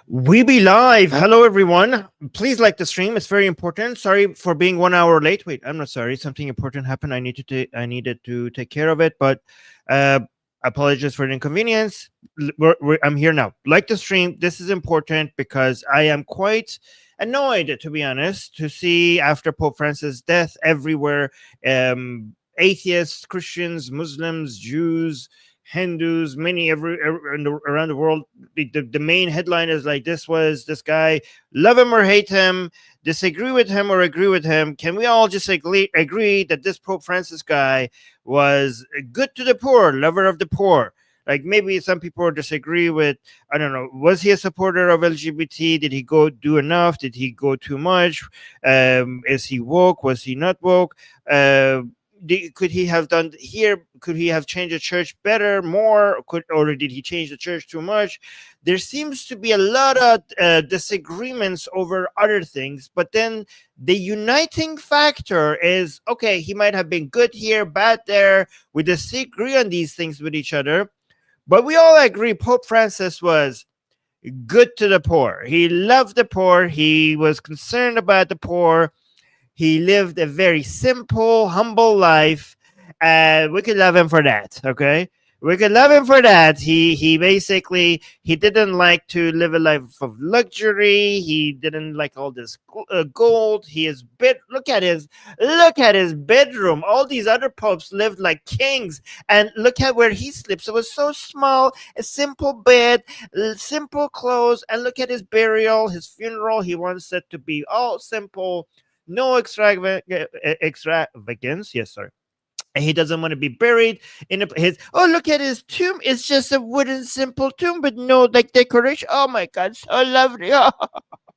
We be live. Hello, everyone. Please like the stream. It's very important. Sorry for being 1 hour late. Wait, I'm not sorry. Something important happened. I needed to take care of it. But uh, apologies for the inconvenience. I'm here now. Like the stream. This is important because I am quite annoyed, to be honest, to see after Pope Francis' death everywhere, atheists, Christians, Muslims, Jews, Hindus, many around the world. The main headline is like, this guy, love him or hate him, disagree with him or agree with him. Can we all just agree that this Pope Francis guy was good to the poor, lover of the poor? Like, maybe some people disagree with, I don't know, was he a supporter of LGBT? Did he go do enough? Did he go too much? Is he woke? Was he not woke? Could he have done here? Could he have changed the church better, more? Or did he change the church too much? There seems to be a lot of disagreements over other things, but then the uniting factor is, okay, he might have been good here, bad there. We disagree on these things with each other, but we all agree Pope Francis was good to the poor. He loved the poor. He was concerned about the poor. He lived a very simple, humble life, and we could love him for that. Okay, we could love him for that. He basically, he didn't like to live a life of luxury. He didn't like all this gold. He is look at his bedroom. All these other popes lived like kings, and look at where he sleeps. It was so small, a simple bed, simple clothes, and look at his burial, his funeral. He wants it to be all simple, no extravagance. Yes, sir. And he doesn't want to be buried in his. Oh, look at his tomb. It's just a wooden, simple tomb, but no like decoration. Oh my God, so lovely.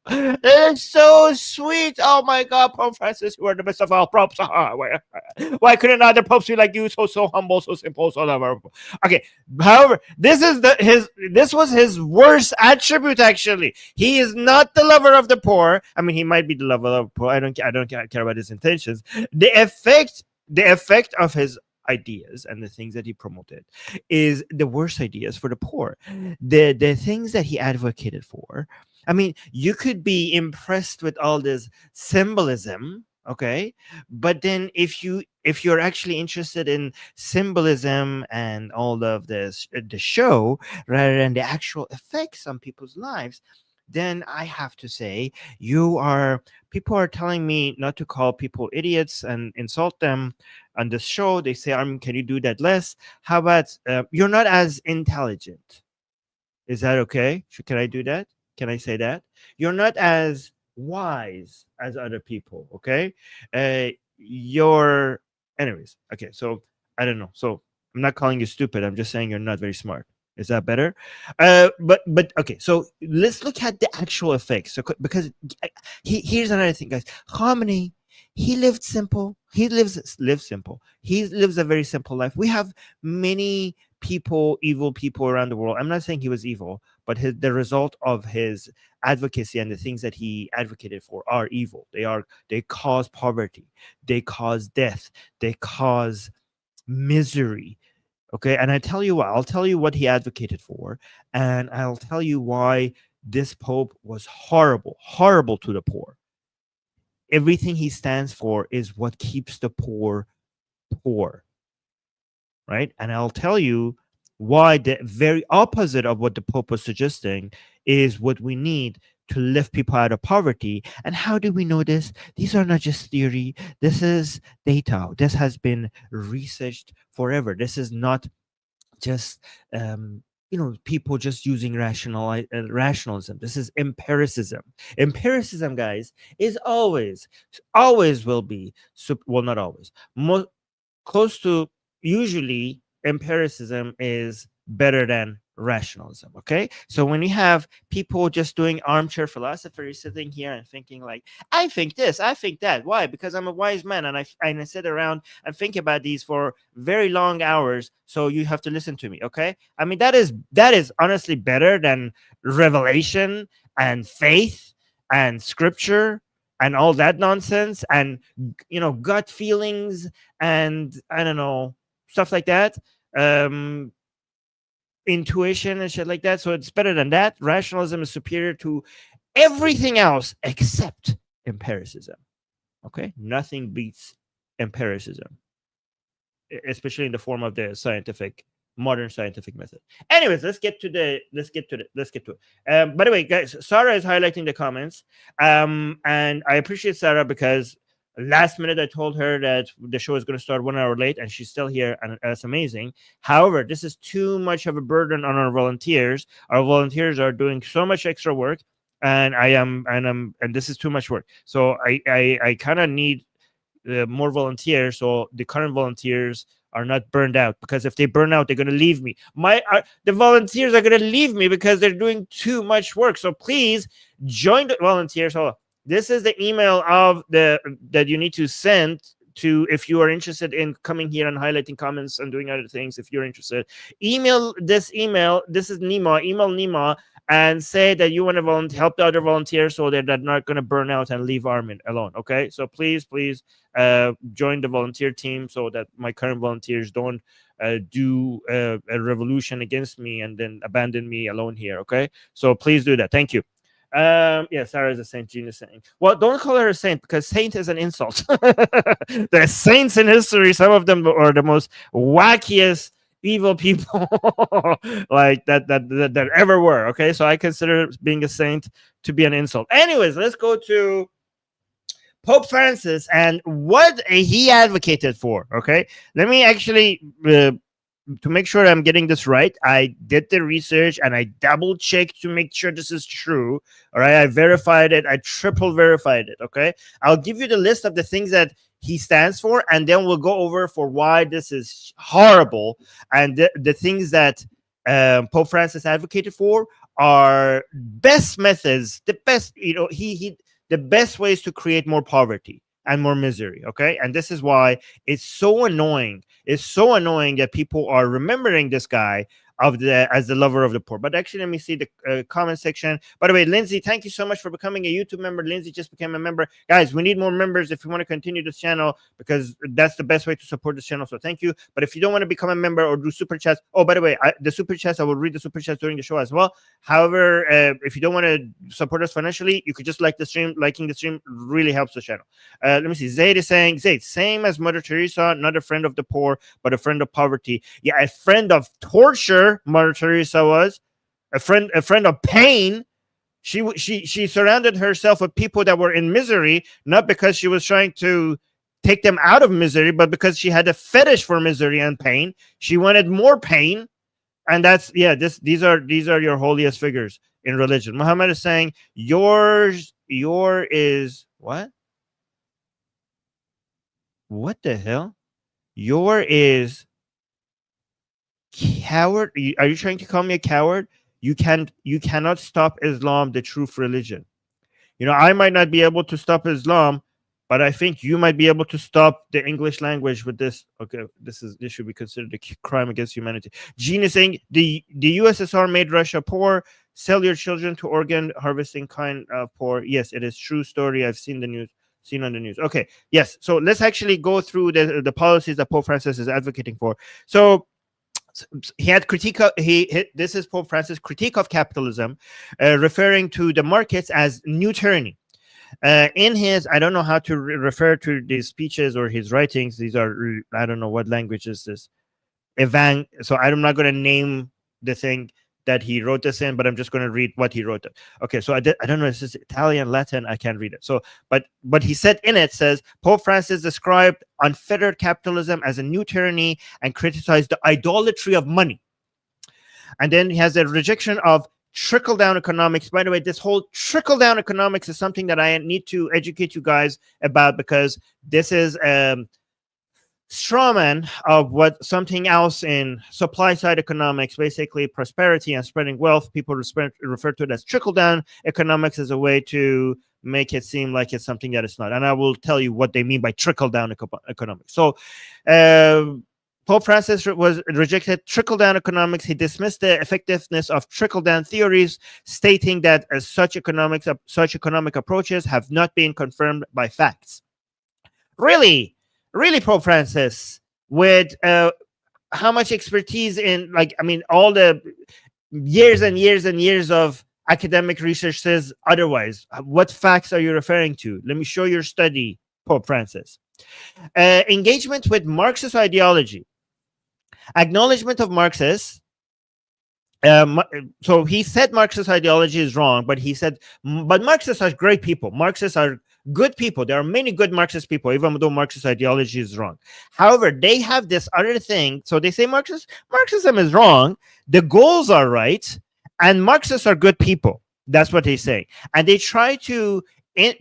That is so sweet. Oh my God, Pope Francis, you are the best of all popes. Why couldn't other popes be like you, so humble, so simple, so lovable? Okay. However, this was his worst attribute. Actually, he is not the lover of the poor. I mean, he might be the lover of the poor. I don't care about his intentions. The effect of his ideas and the things that he promoted is the worst ideas for the poor. The things that he advocated for, I mean, you could be impressed with all this symbolism, okay, but then if you're actually interested in symbolism and all of this, the show, rather than the actual effects on people's lives, then I have to say, people are telling me not to call people idiots and insult them on this show. They say, can you do that less? How about, you're not as intelligent? Is that okay? Can I do that? Can I say that? You're not as wise as other people, okay? You're, anyways, okay, so I don't know. So I'm not calling you stupid. I'm just saying you're not very smart. Is that better? But okay, so let's look at the actual effects. So because here's another thing, guys. Harmony. He lived simple. Lives simple. He lives a very simple life. We have many people, evil people around the world. I'm not saying he was evil, but the result of his advocacy and the things that he advocated for are evil. They cause poverty, they cause death, they cause misery. Okay, and I'll tell you what he advocated for, and I'll tell you why this pope was horrible to the poor. Everything he stands for is what keeps the poor poor, right? And I'll tell you why the very opposite of what the Pope was suggesting is what we need to lift people out of poverty. And how do we know this? These are not just theory. This is data. This has been researched forever. This is not just people just using rationalism. This is empiricism. Empiricism, guys, is always will be well, not always, close to, usually empiricism is better than rationalism. Okay, so when you have people just doing armchair philosophy, sitting here and thinking like, I think this, I think that. Why? Because I'm a wise man, and I sit around and think about these for very long hours, so you have to listen to me. Okay, I mean, that is honestly better than revelation and faith and scripture and all that nonsense, and gut feelings, and I don't know, stuff like that. um intuition and shit like that. So it's better than that. Rationalism is superior to everything else except empiricism. Okay, nothing beats empiricism, especially in the form of the modern scientific method. Anyways, let's get to it. By the way, guys, Sarah is highlighting the comments, and I appreciate Sarah because last minute I told her that the show is going to start 1 hour late, and she's still here, and that's amazing. However, this is too much of a burden on our volunteers. Our volunteers are doing so much extra work, and and this is too much work. So I kind of need more volunteers, so the current volunteers are not burned out, because if they burn out, they're going to leave me. The volunteers are going to leave me because they're doing too much work. So please join the volunteers. So this is the email of that you need to send to if you are interested in coming here and highlighting comments and doing other things. If you're interested, email this email. This is Nima. Email Nima and say that you want to help the other volunteers so that they're not going to burn out and leave Armin alone. Okay, so please join the volunteer team so that my current volunteers don't do a revolution against me and then abandon me alone here. Okay, so please do that. Thank you. Yeah, Sarah is a saint. Genius saying, well, don't call her a saint, because saint is an insult. The saints in history, some of them are the most wackiest evil people like that ever were. Okay, so I consider being a saint to be an insult. Anyways, let's go to Pope Francis and what he advocated for. Okay, let me actually to make sure I'm getting this right, I did the research and I double checked to make sure this is true. All right, I verified it, I triple verified it. Okay, I'll give you the list of the things that he stands for, and then we'll go over for why this is horrible, and the things that Pope Francis advocated for are best methods, the best, the best ways to create more poverty and more misery. Okay, and this is why it's so annoying. It's so annoying that people are remembering this guy as the lover of the poor. But actually, let me see the comment section. By the way, Lindsay, thank you so much for becoming a YouTube member. Lindsay just became a member. Guys, we need more members if you want to continue this channel, because that's the best way to support this channel. So thank you. But if you don't want to become a member or do super chats, oh, by the way, the super chats, I will read the super chats during the show as well. However, if you don't want to support us financially, you could just like the stream. Liking the stream really helps the channel. Let me see. Zaid is saying, Zaid, same as Mother Teresa, not a friend of the poor, but a friend of poverty. Yeah, a friend of torture. Mother Teresa was a friend of pain. She surrounded herself with people that were in misery, not because she was trying to take them out of misery, but because she had a fetish for misery and pain. She wanted more pain, and that's these are your holiest figures in religion. Muhammad is saying your is what? What the hell? Your is coward. Are you trying to call me a coward? You cannot stop Islam, the truth religion. I might not be able to stop Islam, but I think you might be able to stop the English language with this. Okay, this should be considered a crime against humanity. Gene is saying the USSR made Russia poor. Sell your children to organ harvesting kind of poor. Yes, it is true story. I've seen on the news. Okay, yes. So let's actually go through the policies that Pope Francis is advocating for. So he had this is Pope Francis' critique of capitalism, referring to the markets as new tyranny. In his, I don't know how to refer to these speeches or his writings. These are, I don't know what language is this. So I'm not going to name the thing that he wrote this in, but I'm just going to read what he wrote. Okay, so I don't know if this is Italian, Latin, I can't read it. So, but what he said in it says, Pope Francis described unfettered capitalism as a new tyranny and criticized the idolatry of money. And then he has a rejection of trickle-down economics. By the way, this whole trickle-down economics is something that I need to educate you guys about, because this is straw man of what something else in supply side economics, basically prosperity and spreading wealth. People refer to it as trickle down economics as a way to make it seem like it's something that it's not. And I will tell you what they mean by trickle down economics. So Pope Francis rejected trickle down economics. He dismissed the effectiveness of trickle down theories, stating that such economic approaches have not been confirmed by facts. Really, Pope Francis, with how much expertise in, like, I mean, all the years and years and years of academic research says otherwise. What facts are you referring to? Let me show your study, Pope Francis. Engagement with Marxist ideology. Acknowledgement of Marxists. So he said Marxist ideology is wrong, but he said, but Marxists are great people. Marxists are good people. There are many good Marxist people, even though Marxist ideology is wrong. However, they have this other thing. So they say Marxism is wrong. The goals are right, and Marxists are good people. That's what they say, and they try to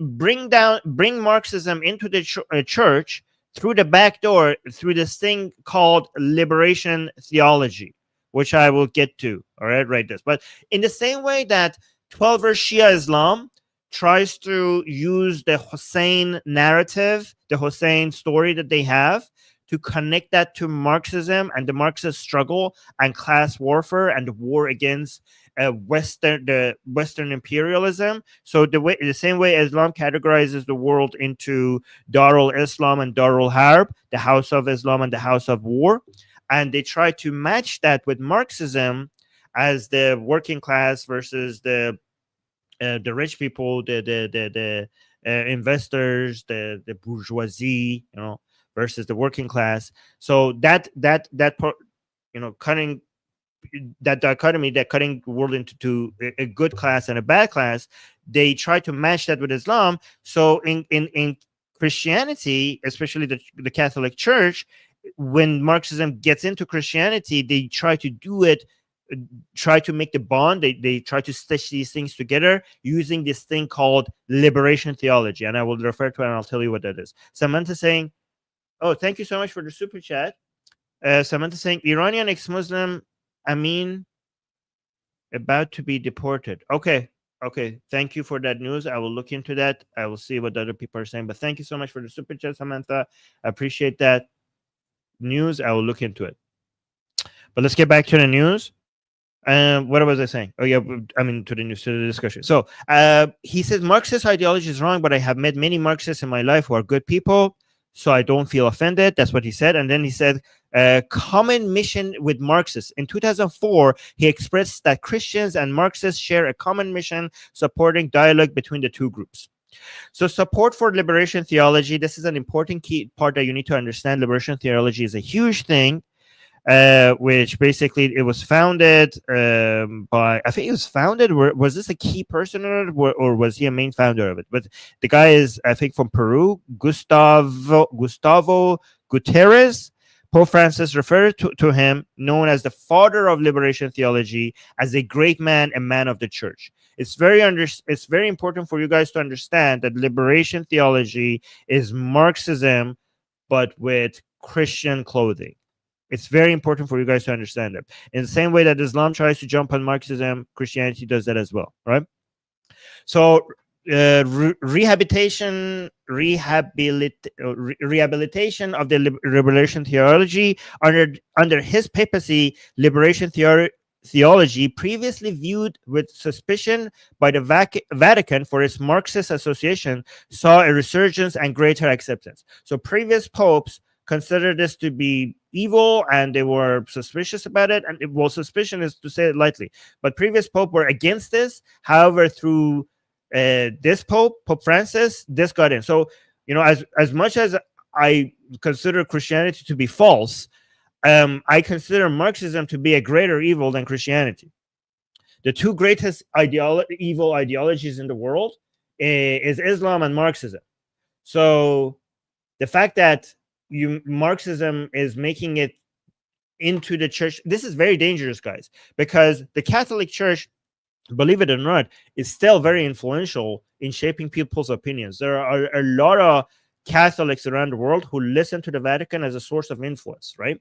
bring Marxism into the church through the back door, through this thing called liberation theology, which I will get to. All right, write this. But in the same way that 12-verse Shia Islam tries to use the Hussein narrative, the Hussein story that they have, to connect that to Marxism and the Marxist struggle and class warfare and the war against Western imperialism. So the same way Islam categorizes the world into Darul Islam and Darul Harb, the house of Islam and the house of war, and they try to match that with Marxism as the working class versus the rich people, the investors, the bourgeoisie, versus the working class. So that cutting that dichotomy, that cutting the world into a good class and a bad class, they try to match that with Islam. So in Christianity, especially the Catholic Church, when Marxism gets into Christianity, they try to do it, try to make the bond. They try to stitch these things together using this thing called liberation theology. And I will refer to it and I'll tell you what that is. Samantha saying, oh, thank you so much for the super chat. Samantha saying, Iranian ex-Muslim Amin about to be deported. Okay. Thank you for that news. I will look into that. I will see what the other people are saying. But thank you so much for the super chat, Samantha. I appreciate that news. I will look into it. But let's get back to the news. What was I saying? Oh yeah, I mean to the news, to the discussion. So he says Marxist ideology is wrong, but I have met many Marxists in my life who are good people, so I don't feel offended. That's what he said. And then he said, common mission with Marxists. In 2004, he expressed that Christians and Marxists share a common mission supporting dialogue between the two groups. So support for liberation theology, this is an important key part that you need to understand. Liberation theology is a huge thing, which basically it was founded by, I think it was founded, was this a key person or was he a main founder of it? But the guy is, I think, from Peru, Gustavo Gutierrez. Pope Francis referred to him, known as the father of liberation theology, as a great man, a man of the church. It's very important for you guys to understand that liberation theology is Marxism, but with Christian clothing. It's very important for you guys to understand that. In the same way that Islam tries to jump on Marxism, Christianity does that as well, right? So rehabilitation of the liberation theology under his papacy, liberation theology, previously viewed with suspicion by the Vatican for its Marxist association, saw a resurgence and greater acceptance. So previous popes considered this to be evil and they were suspicious about it. And well, suspicion is to say it lightly, but previous pope were against this. However, through this Pope Francis, this got in. So, as much as I consider Christianity to be false, I consider Marxism to be a greater evil than Christianity. The two greatest evil ideologies in the world is Islam and Marxism. So the fact that Marxism is making it into the church, this is very dangerous, guys, because the Catholic Church, believe it or not, is still very influential in shaping people's opinions. There are a lot of Catholics around the world who listen to the Vatican as a source of influence, right?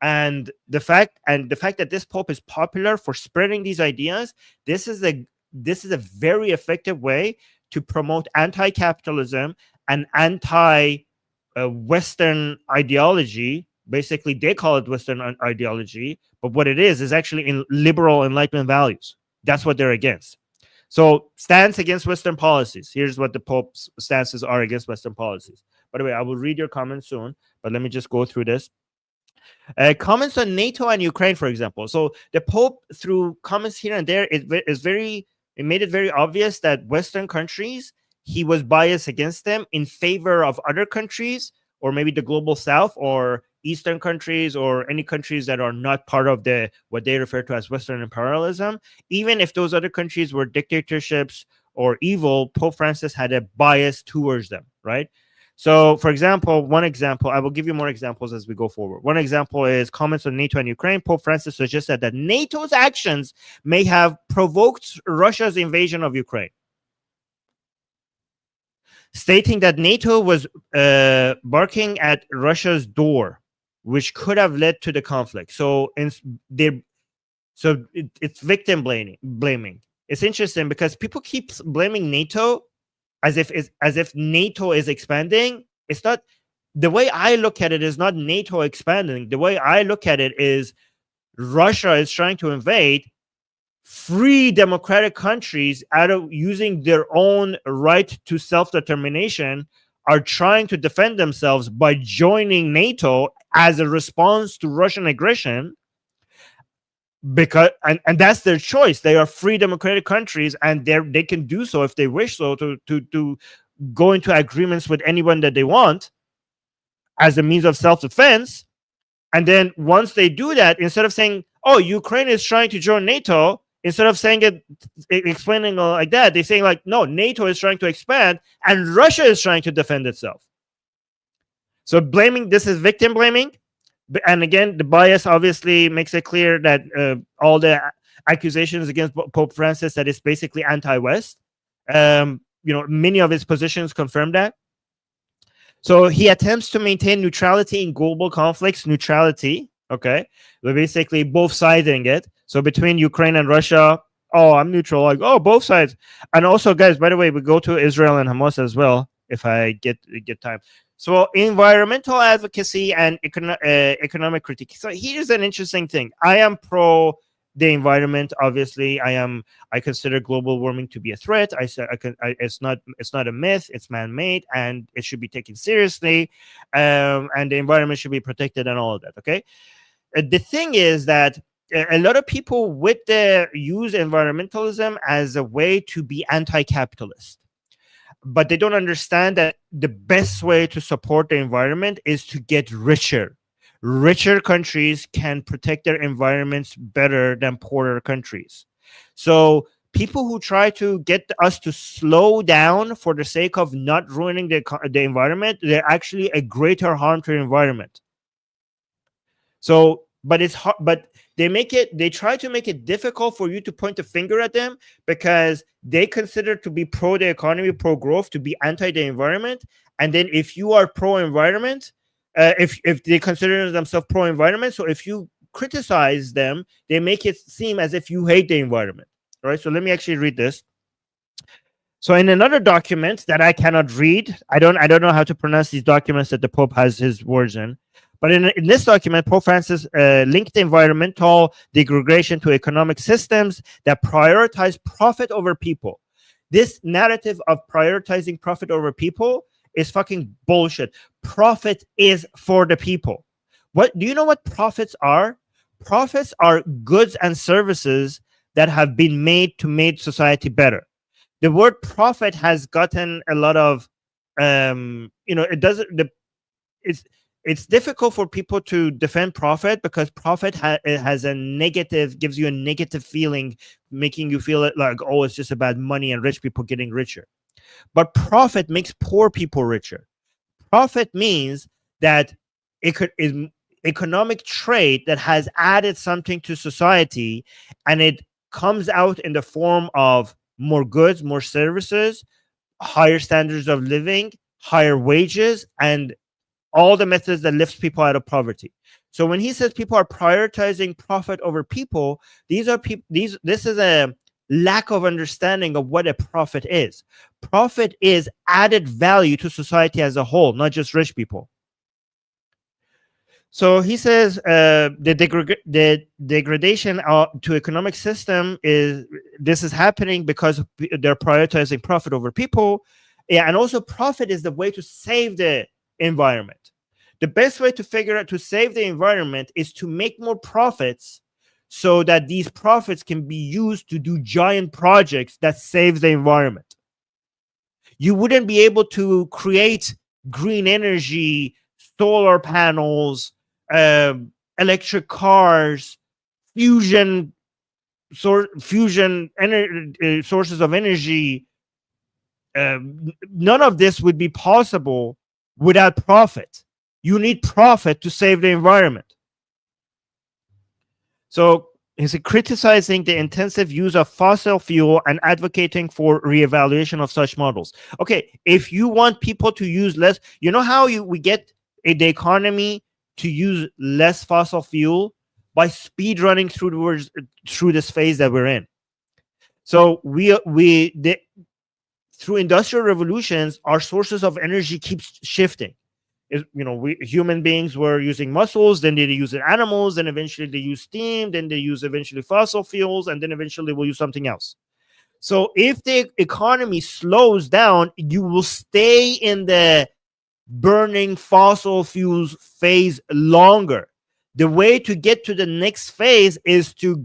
And the fact that this Pope is popular for spreading these ideas, this is a very effective way to promote anti-capitalism and anti-Western ideology. Basically, they call it Western ideology, but what it is actually in liberal Enlightenment values. That's what they're against. So, stance against Western policies. Here's what the Pope's stances are against Western policies. By the way, I will read your comments soon, but let me just go through this. Comments on NATO and Ukraine, for example. So the Pope, through comments here and there, it made it very obvious that Western countries, he was biased against them in favor of other countries, or maybe the global South, or Eastern countries, or any countries that are not part of the what they refer to as Western imperialism. Even if those other countries were dictatorships or evil, Pope Francis had a bias towards them, right? So, for example, one example, I will give you more examples as we go forward. One example is comments on NATO and Ukraine. Pope Francis suggested that NATO's actions may have provoked Russia's invasion of Ukraine, stating that NATO was barking at Russia's door, which could have led to the conflict. So, it's victim blaming. It's interesting because people keep blaming NATO as if NATO is expanding. It's not. The way I look at it is not NATO expanding. The way I look at it is Russia is trying to invade free democratic countries out of using their own right to self-determination, are trying to defend themselves by joining NATO as a response to Russian aggression. Because and that's their choice. They are free democratic countries, and they can do so if they wish so, to go into agreements with anyone that they want as a means of self-defense. And then once they do that, instead of saying, oh, Ukraine is trying to join NATO, instead of saying it, explaining like that, they're saying like, no, NATO is trying to expand and Russia is trying to defend itself. So this is victim blaming. And again, the bias obviously makes it clear that all the accusations against Pope Francis, that is basically anti-West. Many of his positions confirm that. So he attempts to maintain neutrality in global conflicts. Neutrality, okay? We're basically both siding it. So between Ukraine and Russia, oh, I'm neutral. Like, oh, both sides. And also, guys, by the way, we go to Israel and Hamas as well, if I get time. So environmental advocacy and economic critique. So here's an interesting thing. I am pro the environment. Obviously, I consider global warming to be a threat. It's not a myth. It's man-made, and it should be taken seriously. And the environment should be protected, and all of that. Okay. The thing is that a lot of people use environmentalism as a way to be anti-capitalist. But they don't understand that the best way to support the environment is to get richer. Richer countries can protect their environments better than poorer countries. So people who try to get us to slow down for the sake of not ruining the environment, they're actually a greater harm to the environment. So, but it's hard, but they try to make it difficult for you to point a finger at them, because they consider to be pro the economy, pro growth, to be anti the environment. And then if you are pro environment, if they consider themselves pro environment, so if you criticize them, they make it seem as if you hate the environment. All right. So let me actually read this. So in another document that I cannot read, I don't know how to pronounce these documents that the Pope has his words in. But in this document, Pope Francis linked environmental degradation to economic systems that prioritize profit over people. This narrative of prioritizing profit over people is fucking bullshit. Profit is for the people. What do you know what profits are? Profits are goods and services that have been made to make society better. The word profit has gotten a lot of, it's difficult for people to defend profit, because profit has a negative, gives you a negative feeling, making you feel like, oh, it's just about money and rich people getting richer. But profit makes poor people richer. Profit means that economic trade that has added something to society, and it comes out in the form of more goods, more services, higher standards of living, higher wages, and all the methods that lifts people out of poverty. So when he says people are prioritizing profit over people, this is a lack of understanding of what a profit is. Profit is added value to society as a whole, not just rich people. So he says the degradation to economic system is happening because they're prioritizing profit over people. Yeah, and also profit is the way to save the environment. The best way to figure out to save the environment is to make more profits so that these profits can be used to do giant projects that save the environment. You wouldn't be able to create green energy, solar panels, electric cars, fusion sources of energy. None of this would be possible without profit. You need profit to save the environment. So he's criticizing the intensive use of fossil fuel and advocating for reevaluation of such models. Okay, if you want people to use less, you know how we get the economy to use less fossil fuel? By speed running through this phase that we're in. So through industrial revolutions, our sources of energy keeps shifting. We human beings were using muscles, then they use animals, then eventually they use steam, then they use eventually fossil fuels, and then eventually we'll use something else. So if the economy slows down, you will stay in the burning fossil fuels phase longer. The way to get to the next phase is to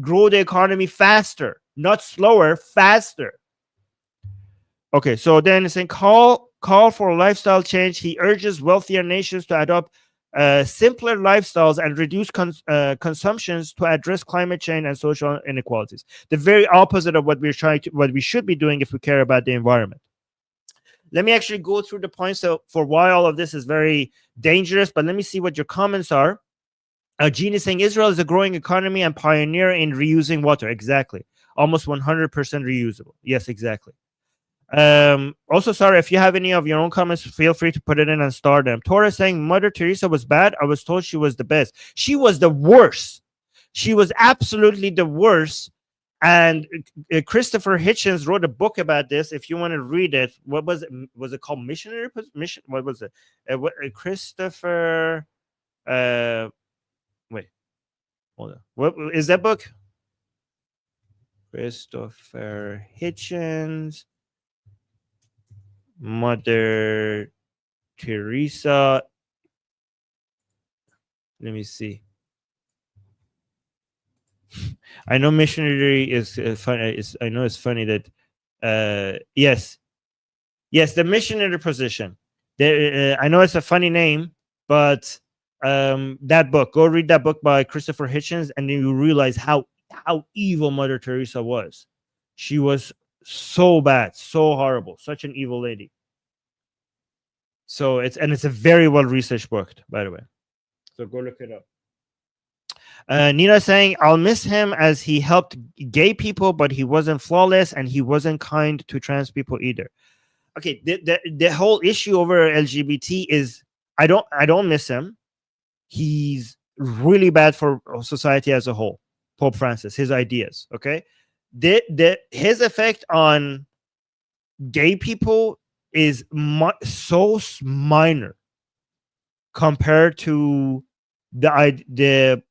grow the economy faster, not slower, faster. Okay, so then it's saying call for a lifestyle change. He urges wealthier nations to adopt simpler lifestyles and reduce consumptions to address climate change and social inequalities. The very opposite of what we should be doing if we care about the environment. Let me actually go through the points for why all of this is very dangerous, but let me see what your comments are. Gene is saying Israel is a growing economy and pioneer in reusing water. Exactly. Almost 100% reusable. Yes, exactly. Also, sorry, if you have any of your own comments, feel free to put it in and start them. Tora saying Mother Teresa was bad. I was told she was the best. She was the worst. She was absolutely the worst. And Christopher Hitchens wrote a book about this. If you want to read it, what was it? Was it called Missionary Mission? What was it? Christopher. Wait, hold on. What is that book? Christopher Hitchens, Mother Teresa. Let me see. I know missionary is funny. I know it's funny that yes, the missionary position. I know it's a funny name, but that book. Go read that book by Christopher Hitchens, and then you realize how evil Mother Teresa was. She was so bad, so horrible, such an evil lady. So it's a very well researched book, by the way. So go look it up. Nina saying, I'll miss him as he helped gay people, but he wasn't flawless and he wasn't kind to trans people either. Okay, the whole issue over LGBT is I don't miss him. He's really bad for society as a whole. Pope Francis, his ideas. Okay, his effect on gay people is so minor compared to the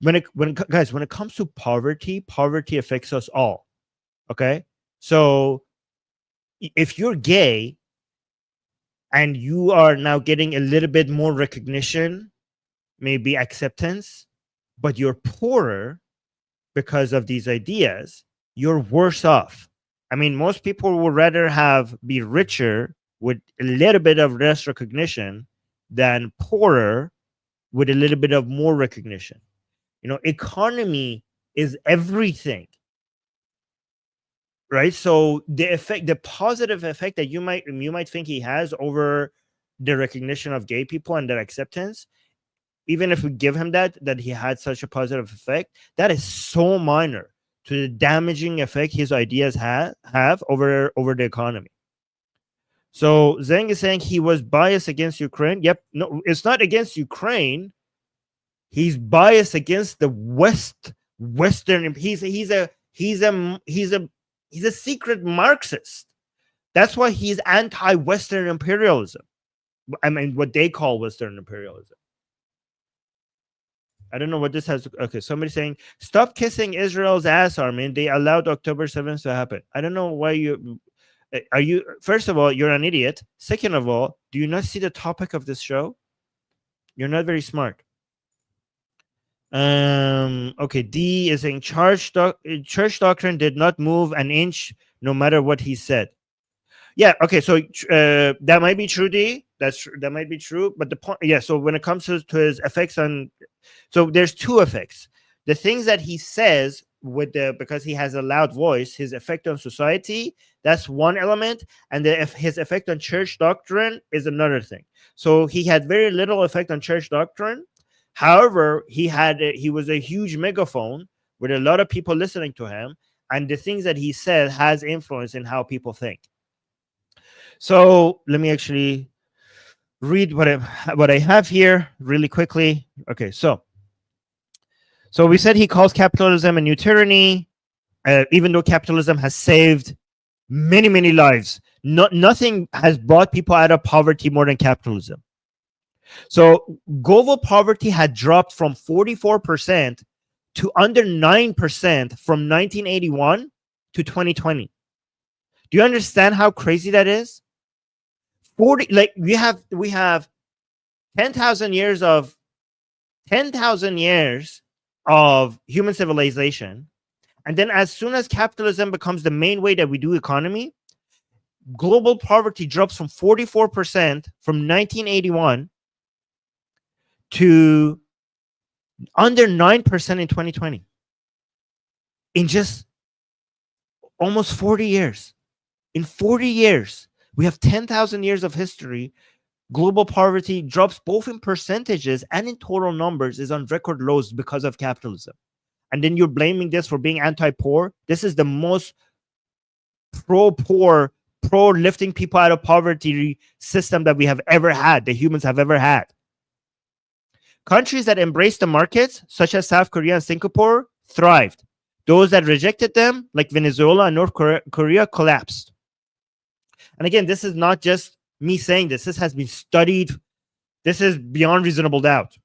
when it comes to poverty affects us all. Okay, so if you're gay and you are now getting a little bit more recognition, maybe acceptance, but you're poorer because of these ideas, you're worse off. I mean, most people would rather be richer with a little bit of less recognition than poorer with a little bit of more recognition. Economy is everything, right? So the positive effect that you might think he has over the recognition of gay people and their acceptance, even if we give him that he had such a positive effect, that is so minor to the damaging effect his ideas have over the economy. So Zeng is saying he was biased against Ukraine. Yep, no, it's not against Ukraine. He's biased against the Western. He's a secret Marxist. That's why he's anti-Western imperialism. I mean, what they call Western imperialism. I don't know what this has. Okay, somebody saying, stop kissing Israel's ass, Armin. They allowed October 7th to happen. I don't know why are you. First of all, you're an idiot. Second of all, do you not see the topic of this show? You're not very smart. Okay, D is saying church doctrine did not move an inch no matter what he said. Yeah, okay, so that might be true, D. That might be true, but the point, yeah. So when it comes to his effects on, so there's two effects. The things that he says with the, because he has a loud voice, his effect on society, that's one element, and his effect on church doctrine is another thing. So he had very little effect on church doctrine. However, he was a huge megaphone with a lot of people listening to him, and the things that he said has influence in how people think. So let me actually read what I have here really quickly. Okay, so we said he calls capitalism a new tyranny, even though capitalism has saved many lives. Nothing has brought people out of poverty more than capitalism. So global poverty had dropped from 44% to under 9% from 1981 to 2020. Do you understand how crazy that is? 40, like we have 10,000 years of human civilization, and then as soon as capitalism becomes the main way that we do economy, global poverty drops from 44% from 1981 to under 9% in 2020, in just almost 40 years. In 40 years, we have 10,000 years of history. Global poverty drops both in percentages and in total numbers, is on record lows because of capitalism. And then you're blaming this for being anti-poor. This is the most pro-poor, pro-lifting people out of poverty system that we have ever had, the humans have ever had. Countries that embraced the markets, such as South Korea and Singapore, thrived. Those that rejected them, like Venezuela and North Korea, collapsed. And again, this is not just me saying this. This has been studied. This is beyond reasonable doubt.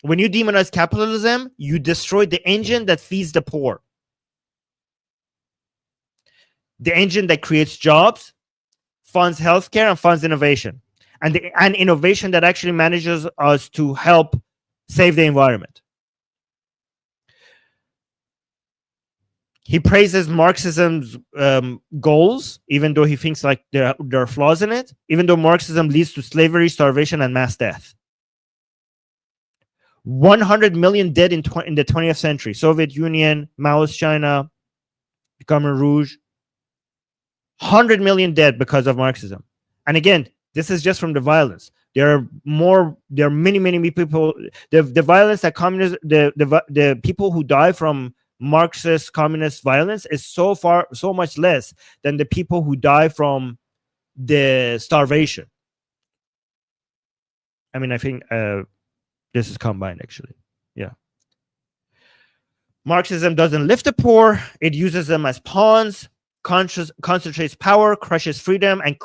When you demonize capitalism, you destroy the engine that feeds the poor. The engine that creates jobs, funds healthcare, and funds innovation. And innovation that actually manages us to help save the environment. He praises Marxism's goals, even though he thinks like there are flaws in it, even though Marxism leads to slavery, starvation, and mass death. 100 million dead in the 20th century. Soviet Union, Maoist China, Khmer Rouge. 100 million dead because of Marxism. And again, this is just from the violence. There are many people. The violence that the people who die from Marxist communist violence is so much less than the people who die from the starvation. I mean, I think this is combined, actually. Yeah. Marxism doesn't lift the poor. It uses them as pawns, concentrates power, crushes freedom, and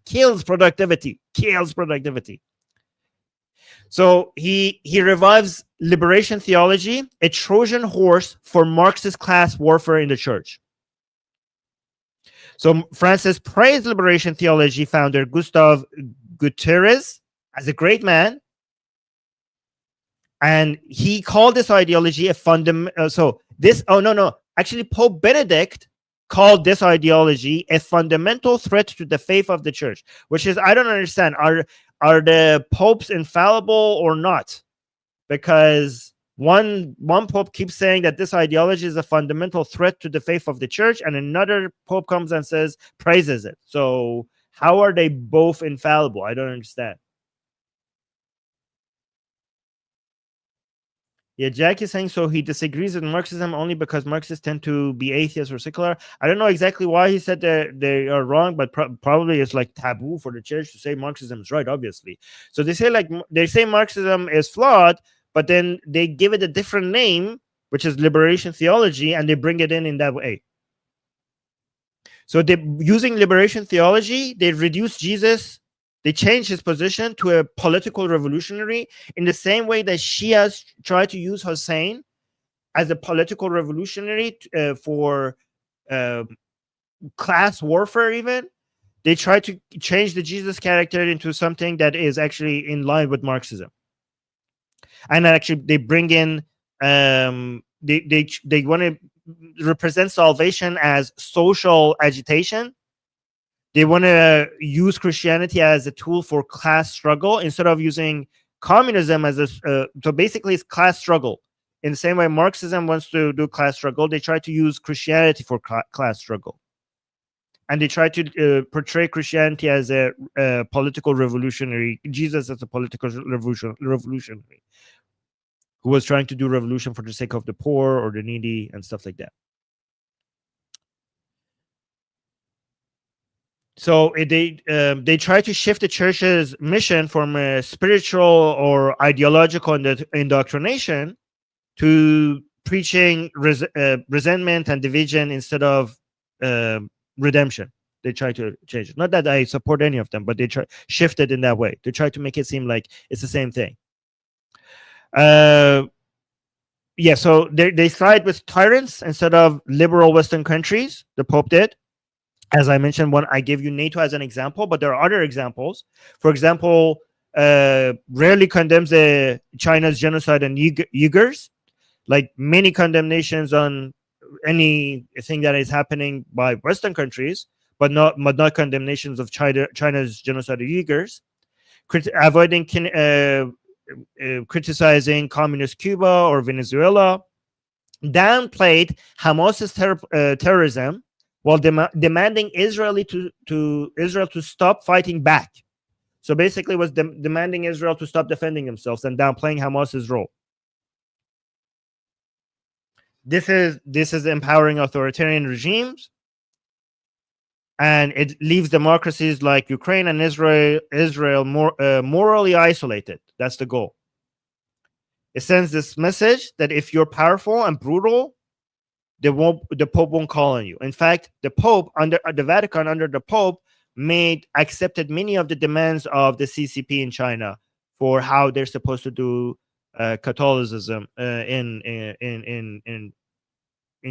kills productivity. So he revives liberation theology, a Trojan horse for Marxist class warfare in the church. So Francis praised liberation theology founder Gustav Gutierrez as a great man, and he called this ideology a fundamental. Actually, Pope Benedict called this ideology a fundamental threat to the faith of the church, which is, I don't understand. Are the popes infallible or not? Because one pope keeps saying that this ideology is a fundamental threat to the faith of the church, and another pope comes and praises it. So how are they both infallible? I don't understand. Yeah, Jack is saying so he disagrees with Marxism only because Marxists tend to be atheists or secular. I don't know exactly why he said that they are wrong, but probably it's like taboo for the church to say Marxism is right, obviously. So they say Marxism is flawed, but then they give it a different name, which is liberation theology, and they bring it in that way. So they, using liberation theology, they reduce Jesus. They changed his position to a political revolutionary in the same way that Shias try to use Hussein as a political revolutionary for class warfare even. they try to change the Jesus character into something that is actually in line with Marxism. And actually they bring in they want to represent salvation as social agitation. They want to use Christianity as a tool for class struggle instead of using communism as a so basically it's class struggle. In the same way Marxism wants to do class struggle, they try to use Christianity for class struggle. And they try to portray Christianity as a political revolutionary, Jesus as a political revolutionary, who was trying to do revolution for the sake of the poor or the needy and stuff like that. So they try to shift the church's mission from a spiritual or ideological indoctrination to preaching resentment and division instead of redemption. They try to change it. Not that I support any of them, but they try shift it in that way. They try to make it seem like it's the same thing. Yeah, so they side with tyrants instead of liberal Western countries. The Pope did. As I mentioned, I gave you NATO as an example, but there are other examples. For example, rarely condemns China's genocide on Uyghurs, like many condemnations on anything that is happening by Western countries, but not condemnations of China's genocide of Uyghurs. Avoiding criticizing communist Cuba or Venezuela, downplayed Hamas's terrorism while demanding Israel to stop fighting back. So basically was demanding Israel to stop defending themselves and downplaying Hamas's role. This is empowering authoritarian regimes, and it leaves democracies like Ukraine and Israel morally isolated. That's the goal. It sends this message that if you're powerful and brutal, the Pope won't call on you. In fact, the Pope under the Vatican under the Pope accepted many of the demands of the CCP in China for how they're supposed to do Catholicism in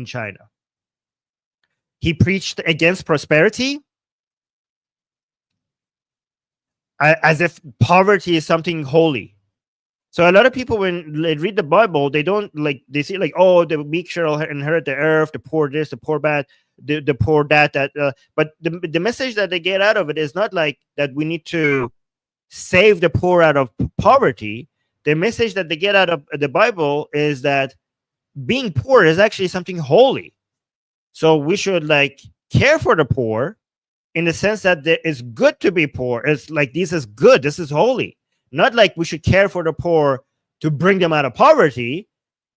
China. He preached against prosperity, as if poverty is something holy. So a lot of people, when they read the Bible, they don't they see oh, the meek shall inherit the earth, the poor this, the poor bad, the poor that. But the message that they get out of it is not like that we need to save the poor out of poverty. The message that they get out of the Bible is that being poor is actually something holy. So we should care for the poor in the sense that it's good to be poor. It's like this is good, this is holy. Not like we should care for the poor to bring them out of poverty.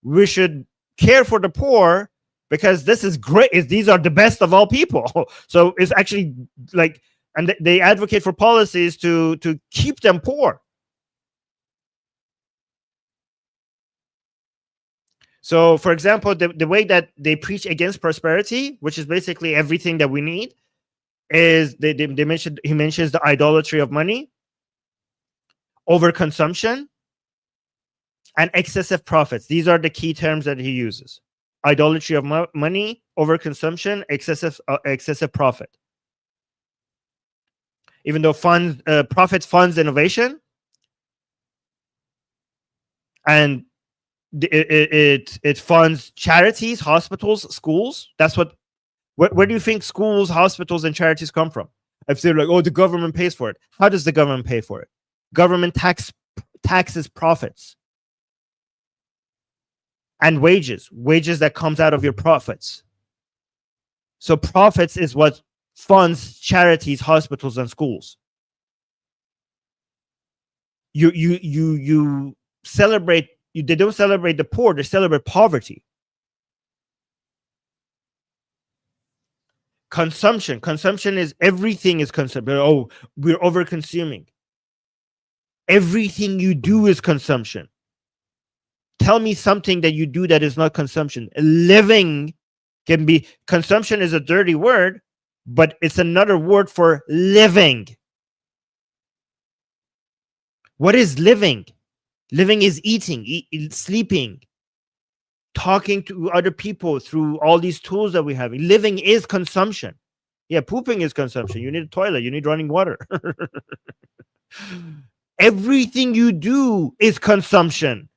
We should care for the poor because this is great. These are the best of all people. So it's actually and they advocate for policies to keep them poor. So, for example, the way that they preach against prosperity, which is basically everything that we need, is he mentions the idolatry of money, overconsumption, and excessive profits. These are the key terms that he uses: idolatry of money, overconsumption, excessive profit. Even though profit funds innovation, and it funds charities, hospitals, schools. That's where do you think schools, hospitals, and charities come from? If they're oh, the government pays for it. How does the government pay for it? Government taxes profits and wages that comes out of your profits. So profits is what funds charities, hospitals, and schools. You celebrate. They don't celebrate the poor. They celebrate poverty. Consumption is everything is consumption. Oh, we're over consuming. Everything you do is consumption. Tell me something that you do that is not consumption. Living can be consumption is a dirty word, but it's another word for living. What is living? Living is eating, sleeping, talking to other people through all these tools that we have. Living is consumption. Yeah, pooping is consumption. You need a toilet. You need running water. Everything you do is consumption.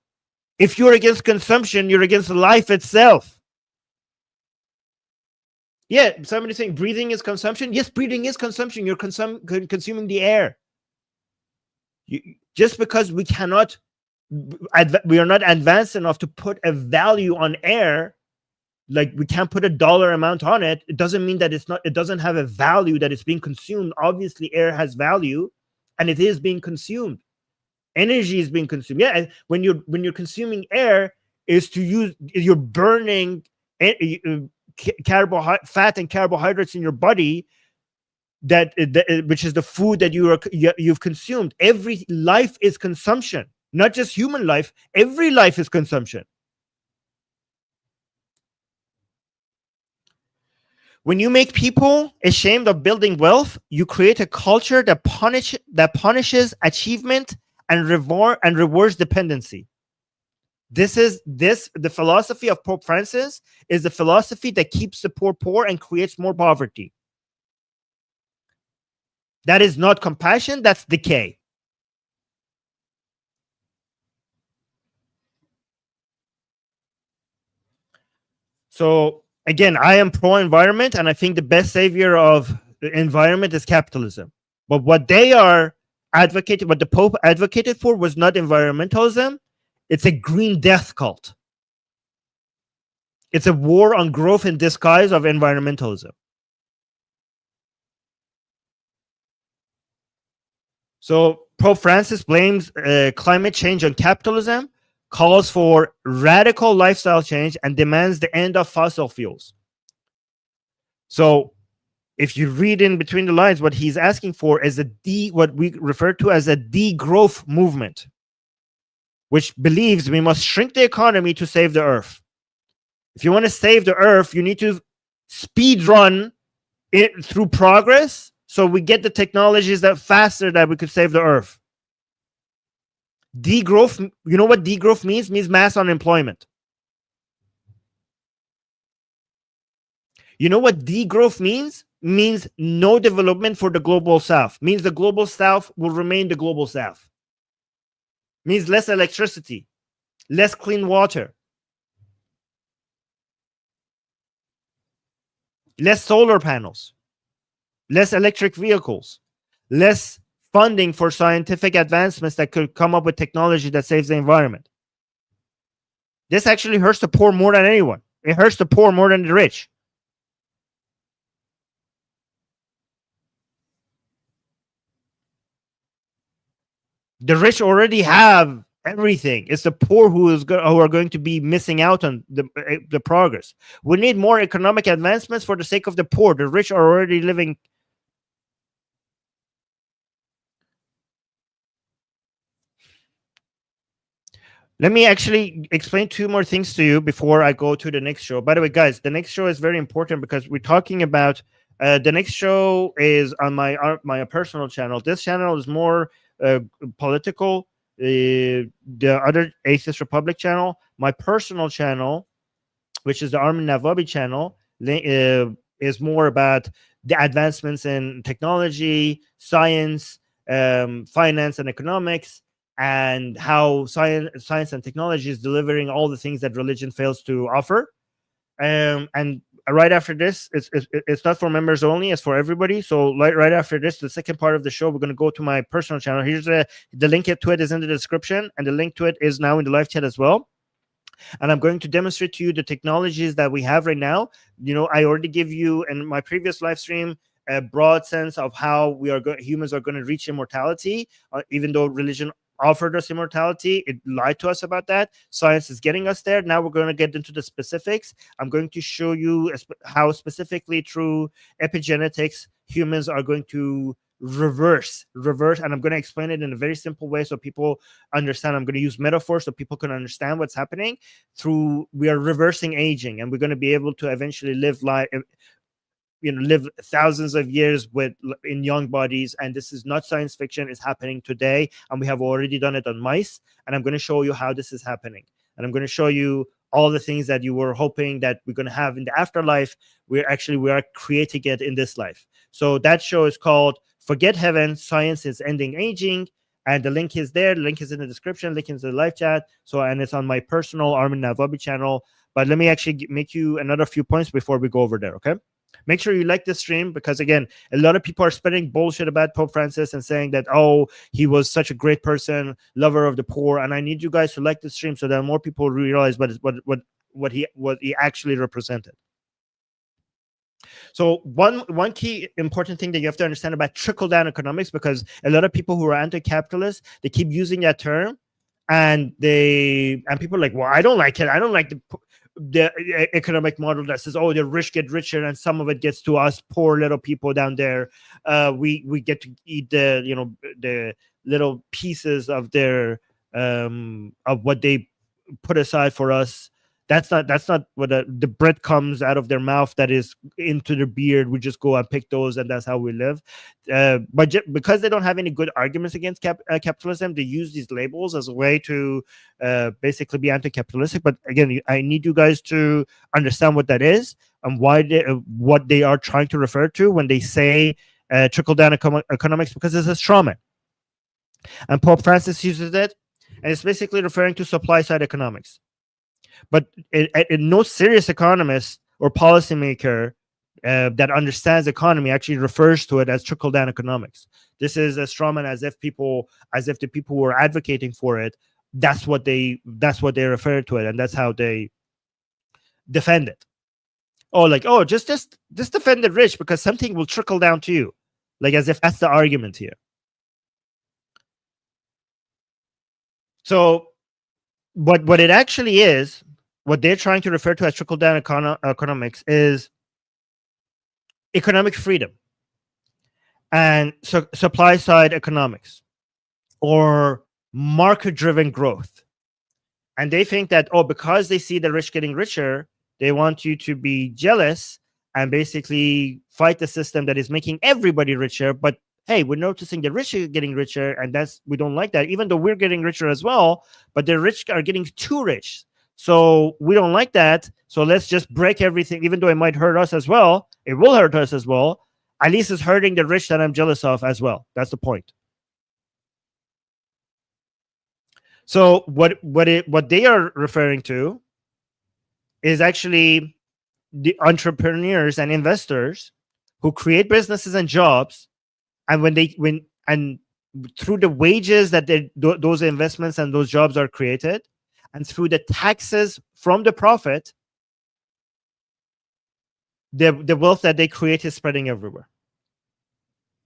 If you're against consumption, you're against life itself. Yeah, somebody's saying breathing is consumption. Yes, breathing is consumption. You're consuming the air. Just because we cannot, we are not advanced enough to put a value on air, like we can't put a dollar amount on it, it doesn't mean that it doesn't have a value, that it's being consumed. Obviously, air has value, and it is being consumed. Energy is being consumed. Yeah, when you're consuming air, you're burning fat and carbohydrates in your body, which is the food that you've consumed. Every life is consumption, not just human life. Every life is consumption. When you make people ashamed of building wealth, you create a culture that punishes achievement and rewards dependency. The philosophy of Pope Francis is the philosophy that keeps the poor and creates more poverty. That is not compassion, that's decay. So again, I am pro-environment, and I think the best savior of the environment is capitalism. But what the Pope advocated for was not environmentalism. It's a green death cult. It's a war on growth in disguise of environmentalism. So Pope Francis blames climate change on capitalism, calls for radical lifestyle change, and demands the end of fossil fuels. So if you read in between the lines, what he's asking for is what we refer to as a degrowth movement, which believes we must shrink the economy to save the earth. If you want to save the earth, you need to speed run it through progress, so we get the technologies faster that we could save the earth. Degrowth, you know what degrowth means? Means mass unemployment. You know what degrowth means? Means no development for the global south. Means the global south will remain the global south. Means less electricity, less clean water, less solar panels, less electric vehicles, less funding for scientific advancements that could come up with technology that saves the environment. This actually hurts the poor more than anyone. It hurts the poor more than the rich. The rich already have everything. It's the poor who are going to be missing out on the progress. We need more economic advancements for the sake of the poor. The rich are already living. Let me actually explain two more things to you before I go to the next show. By the way, guys, the next show is very important because we're talking about the next show is on my personal channel. This channel is more political. The other Atheist Republic channel, my personal channel, which is the Armin Navabi channel, is more about the advancements in technology, science, finance, and economics, and how science and technology is delivering all the things that religion fails to offer. And right after this, it's not for members only, it's for everybody. So right after this, the second part of the show, we're going to go to my personal channel. Here's the link to it is in the description, and the link to it is now in the live chat as well. And I'm going to demonstrate to you the technologies that we have right now. You know, I already give you in my previous live stream a broad sense of how humans are going to reach immortality, even though religion offered us immortality. It lied to us about that. Science is getting us there. Now we're going to get into the specifics. I'm going to show you how specifically through epigenetics humans are going to reverse, and I'm going to explain it in a very simple way so people understand. I'm going to use metaphors so people can understand what's happening. We are reversing aging, and we're going to be able to eventually live thousands of years in young bodies. And this is not science fiction. It's happening today, and we have already done it on mice. And I'm going to show you how this is happening, and I'm going to show you all the things that you were hoping that we're going to have in the afterlife, we are creating it in this life. So that show is called Forget Heaven, Science is Ending Aging. And the link is there. The link is in the description. Link is in the live chat. So, and it's on my personal Armin Navabi channel. But let me actually make you another few points before we go over there, okay? Make sure you like this stream, because again, a lot of people are spreading bullshit about Pope Francis and saying that, oh, he was such a great person, lover of the poor. And I need you guys to like the stream so that more people realize what he actually represented. So one key important thing that you have to understand about trickle-down economics, because a lot of people who are anti-capitalist, they keep using that term, and people are like, well, I don't like it. I don't like the economic model that says, oh, the rich get richer and some of it gets to us poor little people down there. We get to eat the little pieces of their of what they put aside for us. That's not what the bread comes out of their mouth that is into their beard. We just go and pick those, and that's how we live. But because they don't have any good arguments against capitalism, they use these labels as a way to basically be anti-capitalistic. But again, I need you guys to understand what that is and why what they are trying to refer to when they say trickle-down economics, because it's a straw man. And Pope Francis uses it, and it's basically referring to supply-side economics. But no serious economist or policymaker that understands economy actually refers to it as trickle-down economics. This is a straw man, as if the people who are advocating for it, that's what they refer to it, and that's how they defend it. Just defend the rich because something will trickle down to you, like as if that's the argument here. So what it actually is, what they're trying to refer to as trickle-down economics, is economic freedom and supply-side economics, or market-driven growth. And they think that, because they see the rich getting richer, they want you to be jealous and basically fight the system that is making everybody richer. But hey, we're noticing the rich are getting richer, and we don't like that, even though we're getting richer as well, but the rich are getting too rich. So we don't like that. So let's just break everything, even though it might hurt us as well. It will hurt us as well. At least it's hurting the rich that I'm jealous of as well. That's the point. So what they are referring to is actually the entrepreneurs and investors who create businesses and jobs, and through the wages that those investments and those jobs are created, and through the taxes from the profit, the wealth that they create is spreading everywhere.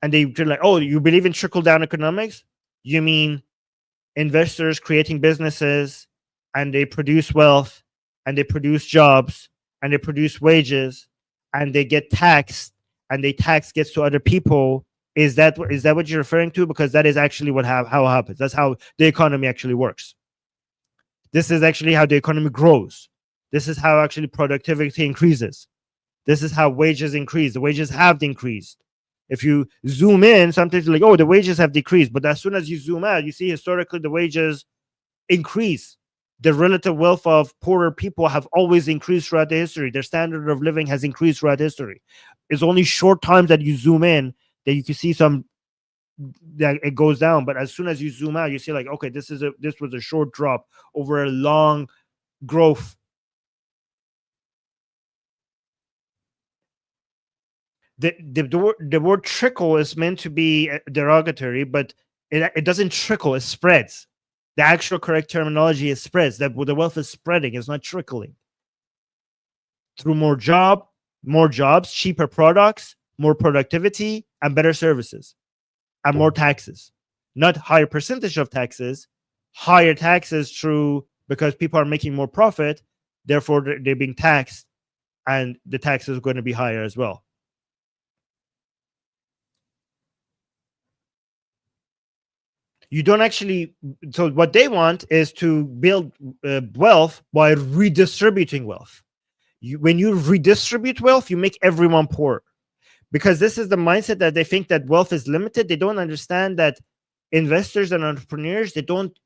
And they're like, oh, you believe in trickle-down economics? You mean investors creating businesses, and they produce wealth, and they produce jobs, and they produce wages, and they get taxed, and the tax gets to other people. Is that what you're referring to? Because that is actually how it happens. That's how the economy actually works. This is actually how the economy grows. This is how actually productivity increases. This is how wages increase. The wages have increased. If you zoom in, sometimes like, oh, the wages have decreased. But as soon as you zoom out, you see historically the wages increase. The relative wealth of poorer people have always increased throughout the history. Their standard of living has increased throughout history. It's only short times that you zoom in that you can see that it goes down. But as soon as you zoom out, you see like, okay, this was a short drop over a long growth. The word trickle is meant to be derogatory, but it doesn't trickle, it spreads. The actual correct terminology is spreads. That the wealth is spreading, it's not trickling. Through more jobs, cheaper products, more productivity, and better services, and more taxes. Not higher percentage of taxes, higher taxes because people are making more profit, therefore they're being taxed, and the taxes are going to be higher as well. You don't actually, so what they want is to build wealth by redistributing wealth. When you redistribute wealth, you make everyone poor. Because this is the mindset that they think that wealth is limited. They don't understand that investors and entrepreneurs, they don't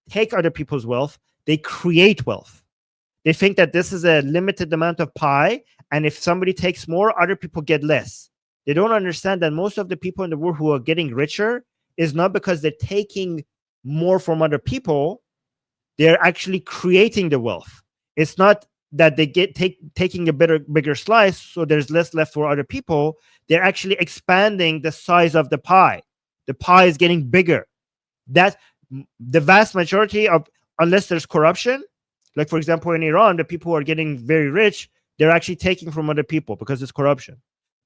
take other people's wealth, they create wealth. They think that this is a limited amount of pie, and if somebody takes more, other people get less. They don't understand that most of the people in the world who are getting richer is not because they're taking more from other people. They're actually creating the wealth. It's not that they get taking a bigger slice, so there's less left for other people. They're actually expanding the size of the pie. The pie is getting bigger. That the vast majority of, unless there's corruption, like for example in Iran, the people who are getting very rich, they're actually taking from other people because it's corruption.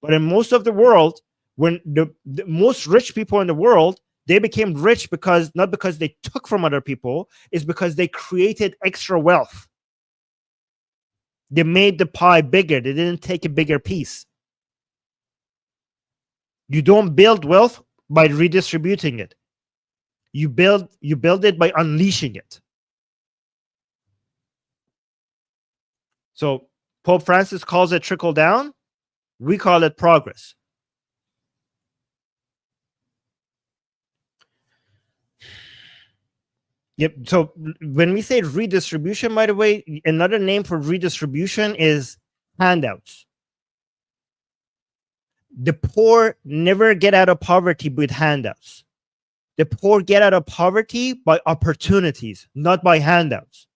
But in most of the world, when the most rich people in the world, they became rich because not because they took from other people, it's because they created extra wealth. They made the pie bigger. They didn't take a bigger piece. You don't build wealth by redistributing it. You build it by unleashing it. So Pope Francis calls it trickle down. We call it progress. Yep. So when we say redistribution, by the way, another name for redistribution is handouts. The poor never get out of poverty with handouts. The poor get out of poverty by opportunities, not by handouts.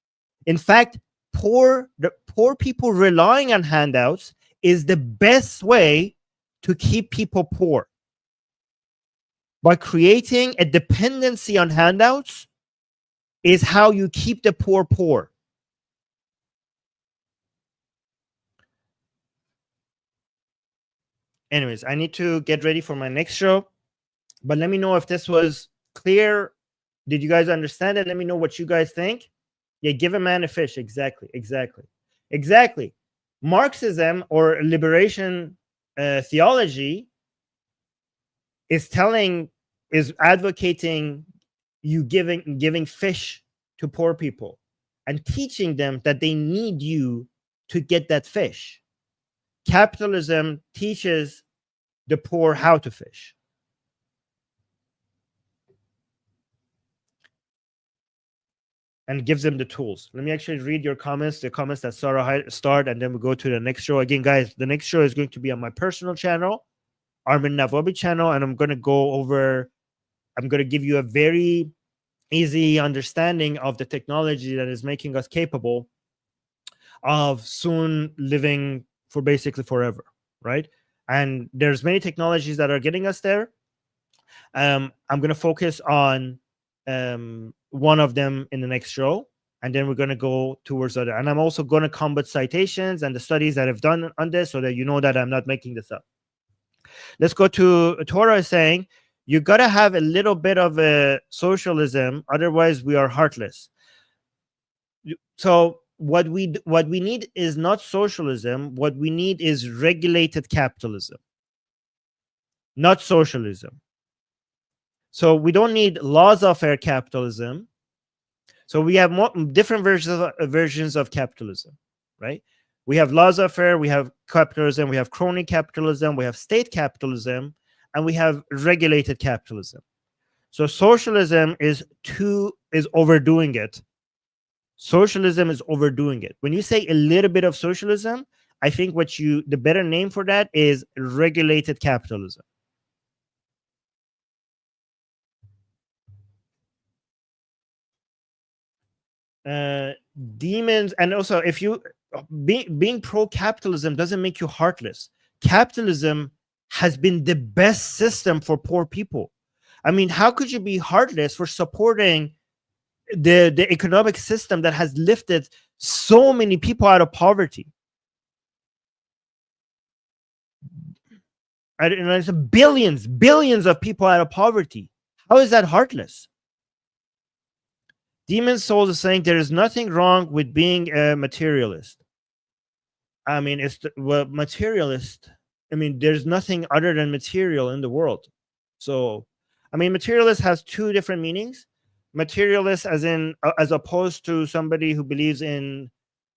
In fact, the poor people relying on handouts is the best way to keep people poor. By creating a dependency on handouts is how you keep the poor poor. Anyways, I need to get ready for my next show, but let me know if this was clear. Did you guys understand it? Let me know what you guys think. Yeah, give a man a fish. Exactly. Marxism or liberation theology is advocating you giving fish to poor people and teaching them that they need you to get that fish. Capitalism teaches the poor how to fish. And gives them the tools. Let me actually read your comments, the comments that Sarah started, and then we'll go to the next show. Again, guys, the next show is going to be on my personal channel, Armin Navabi channel, and I'm going to give you a very easy understanding of the technology that is making us capable of soon living for basically forever, right? And there's many technologies that are getting us there. I'm going to focus on one of them in the next show, and then we're going to go towards other. And I'm also going to come with citations and the studies that I've done on this, so that you know that I'm not making this up. Let's go to Torah is saying, you got to have a little bit of a socialism, otherwise we are heartless. So what we need is not socialism. What we need is regulated capitalism, not socialism. So we don't need laissez-faire capitalism. So we have different versions of capitalism, right? We have laissez-faire, we have capitalism, we have crony capitalism, we have state capitalism, and we have regulated capitalism. So socialism is overdoing it. Socialism is overdoing it. When you say a little bit of socialism, I think the better name for that is regulated capitalism. Demons, and also if you being pro-capitalism doesn't make you heartless. Capitalism has been the best system for poor people. I mean, how could you be heartless for supporting the economic system that has lifted so many people out of poverty? I don't know, it's billions of people out of poverty. How is that heartless? Demon Souls is saying there is nothing wrong with being a materialist. I mean, materialist. I mean, there's nothing other than material in the world. So, I mean, materialist has two different meanings. Materialist, as opposed to somebody who believes in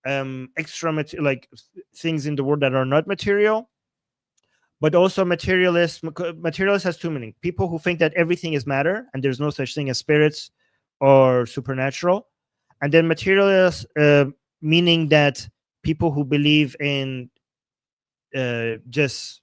like things in the world that are not material. But also materialist has two meanings. People who think that everything is matter and there's no such thing as spirits or supernatural. And then materialist meaning that people who believe in just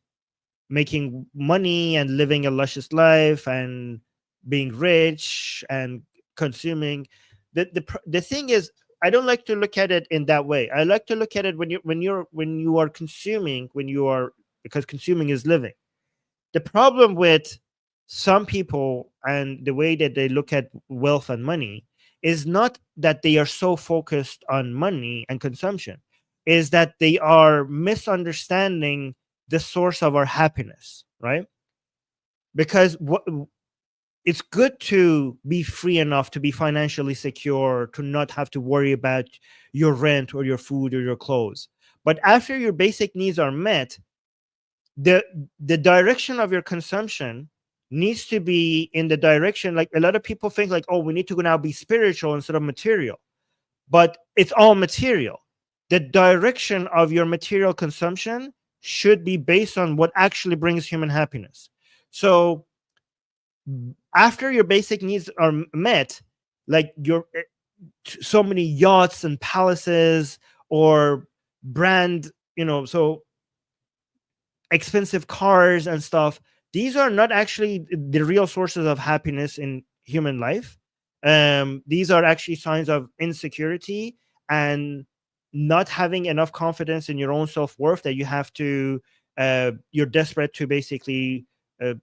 making money and living a luscious life and being rich and consuming, the thing is, I don't like to look at it in that way. I like to look at it when you are consuming, because consuming is living. The problem with some people and the way that they look at wealth and money is not that they are so focused on money and consumption, is that they are misunderstanding the source of our happiness, right? Because it's good to be free enough to be financially secure, to not have to worry about your rent or your food or your clothes. But after your basic needs are met, the direction of your consumption needs to be in the direction, like a lot of people think like, oh, we need to now be spiritual instead of material, but it's all material. The direction of your material consumption should be based on what actually brings human happiness. So after your basic needs are met, like your so many yachts and palaces or brand, so expensive cars and stuff, these are not actually the real sources of happiness in human life. These are actually signs of insecurity and not having enough confidence in your own self-worth, that you have to you're desperate to basically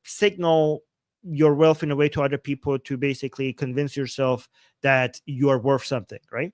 signal your wealth in a way to other people to basically convince yourself that you are worth something, right?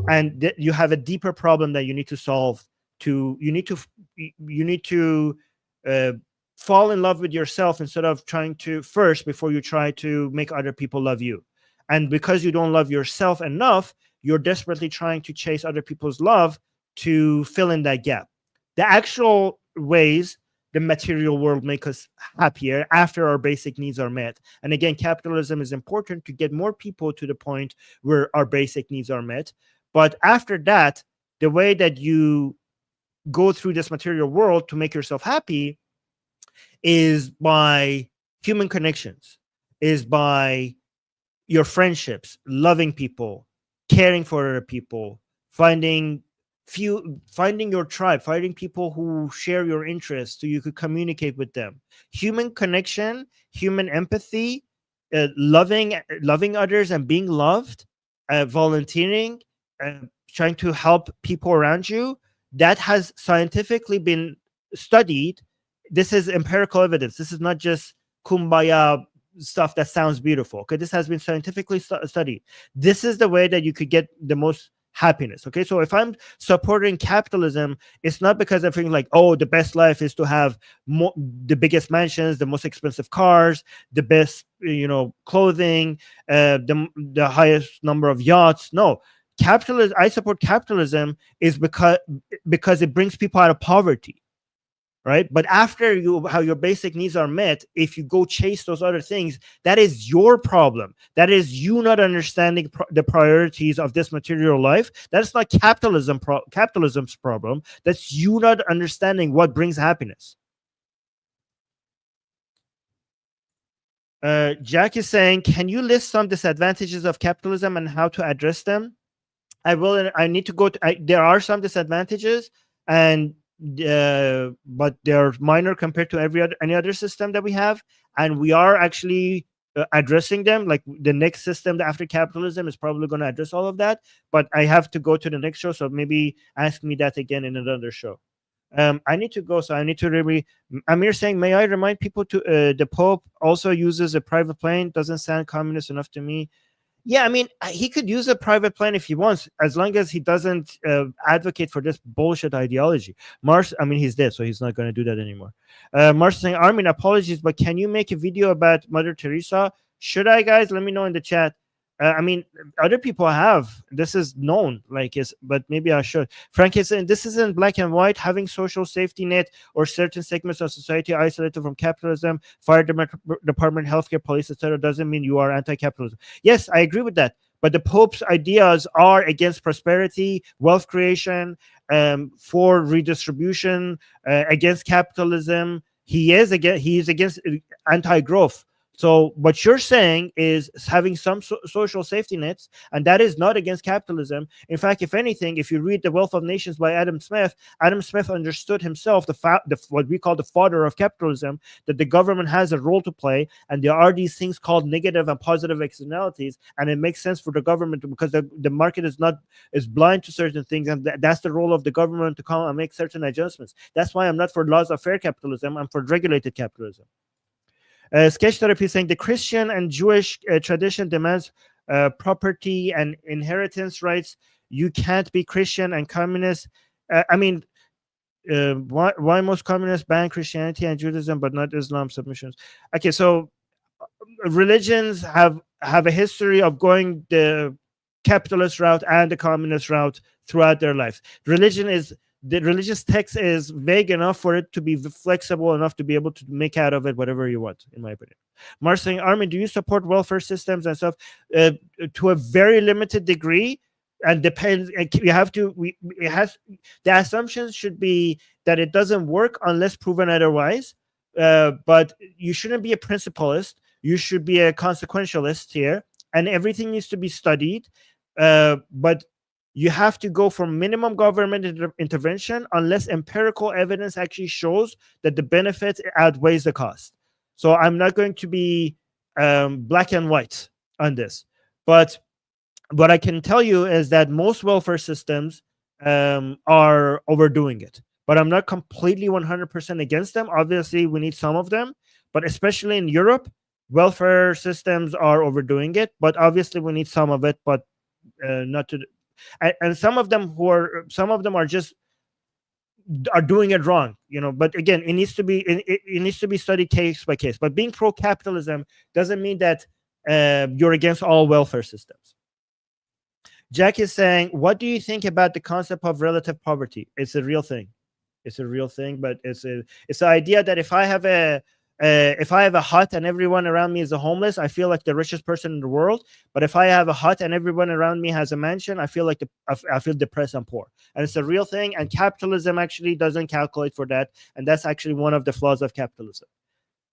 And you have a deeper problem that you need to solve. You need to uh, fall in love with yourself instead of trying to first, before you try to make other people love you. And because you don't love yourself enough, you're desperately trying to chase other people's love to fill in that gap. The actual ways the material world make us happier after our basic needs are met. And again, capitalism is important to get more people to the point where our basic needs are met. But after that, the way that you go through this material world to make yourself happy is by human connections, is by your friendships, loving people, caring for other people, finding your tribe, finding people who share your interests so you could communicate with them. Human connection, human empathy, loving others and being loved, volunteering, trying to help people around you. That has scientifically been studied. This is empirical evidence. This is not just kumbaya stuff that sounds beautiful. Okay, this has been scientifically studied. This is the way that you could get the most happiness. Okay, so if I'm supporting capitalism, it's not because I think like, oh, the best life is to have the biggest mansions, the most expensive cars, the best clothing, the highest number of yachts. No, capitalism. I support capitalism is because it brings people out of poverty. Right, but after how your basic needs are met, if you go chase those other things, that is your problem. That is you not understanding the priorities of this material life. That's not capitalism's problem. That's you not understanding what brings happiness. Jack is saying, can you list some disadvantages of capitalism and how to address them? I will. I need to go to. There are some disadvantages, and but they're minor compared to any other system that we have, and we are actually addressing them. Like the next system after capitalism is probably going to address all of that, but I have to go to the next show, so maybe ask me that again in another show. I need to go, so I need to really. Amir saying, may I remind people to the Pope also uses a private plane? Doesn't sound communist enough to me. Yeah, I mean, he could use a private plane if he wants, as long as he doesn't advocate for this bullshit ideology. He's dead, so he's not going to do that anymore. Mars saying, Armin, apologies, but can you make a video about Mother Teresa? Should I, guys? Let me know in the chat. Other people have. This is known, but maybe I should. Frank is saying, this isn't black and white. Having social safety net or certain segments of society isolated from capitalism, fire department, healthcare, police, etc., doesn't mean you are anti-capitalism. Yes, I agree with that. But the Pope's ideas are against prosperity, wealth creation, for redistribution, against capitalism. He is against anti-growth. So what you're saying is having some social safety nets, and that is not against capitalism. In fact, if anything, if you read The Wealth of Nations by Adam Smith understood himself, what we call the father of capitalism, that the government has a role to play, and there are these things called negative and positive externalities, and it makes sense for the government because the market is blind to certain things, and that's the role of the government to come and make certain adjustments. That's why I'm not for laws of fair capitalism. I'm for regulated capitalism. Sketch therapy saying the Christian and Jewish tradition demands property and inheritance rights. You can't be Christian and communist. Why most communists ban Christianity and Judaism but not Islam submissions? Okay, so religions have a history of going the capitalist route and the communist route throughout their lives. The religious text is vague enough for it to be flexible enough to be able to make out of it whatever you want, in my opinion. Mark saying, Armin, do you support welfare systems and stuff? To a very limited degree, and depends. You have to. The assumptions should be that it doesn't work unless proven otherwise. But you shouldn't be a principalist. You should be a consequentialist here, and everything needs to be studied. But you have to go for minimum government intervention unless empirical evidence actually shows that the benefit outweighs the cost. So I'm not going to be black and white on this. But what I can tell you is that most welfare systems are overdoing it. But I'm not completely 100% against them. Obviously, we need some of them. But especially in Europe, welfare systems are overdoing it. But obviously, we need some of it, but not to... And some of them are just doing it wrong, but again, it needs to be studied case by case. But being pro-capitalism doesn't mean that you're against all welfare systems. Jack is saying, what do you think about the concept of relative poverty? It's a real thing, but it's the idea that if I have a hut and everyone around me is a homeless, I feel like the richest person in the world. But if I have a hut and everyone around me has a mansion, I feel like I feel depressed and poor. And it's a real thing. And capitalism actually doesn't calculate for that. And that's actually one of the flaws of capitalism.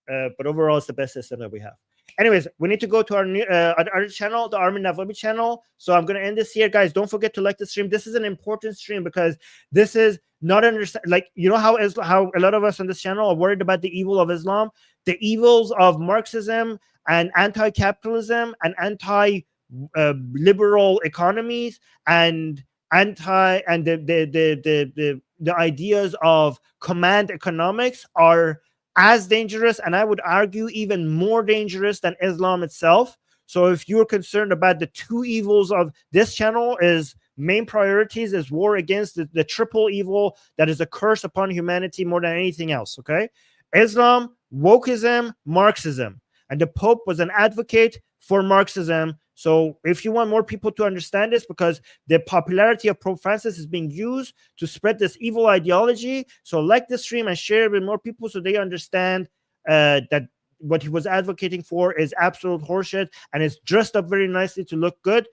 But overall, it's the best system that we have. Anyways, we need to go to our new other channel, the Armin Navrabi channel. So I'm going to end this here, guys. Don't forget to like the stream. This is an important stream because this is not understand. Like, how a lot of us on this channel are worried about the evil of Islam, the evils of Marxism and anti-capitalism and anti-liberal economies and the ideas of command economics are as dangerous, and I would argue even more dangerous than Islam itself. So if you're concerned about the two evils of this channel, is main priorities is war against the triple evil that is a curse upon humanity more than anything else, okay? Islam, wokeism, Marxism. And the Pope was an advocate for Marxism. So if you want more people to understand this, because the popularity of Pope Francis is being used to spread this evil ideology, so like the stream and share it with more people so they understand that what he was advocating for is absolute horseshit and it's dressed up very nicely to look good,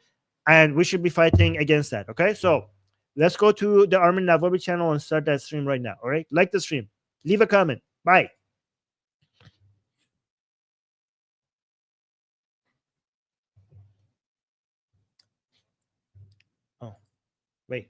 and we should be fighting against that. Okay, so let's go to the Armin Navrabi channel and start that stream right now. All right, like the stream, leave a comment. Bye.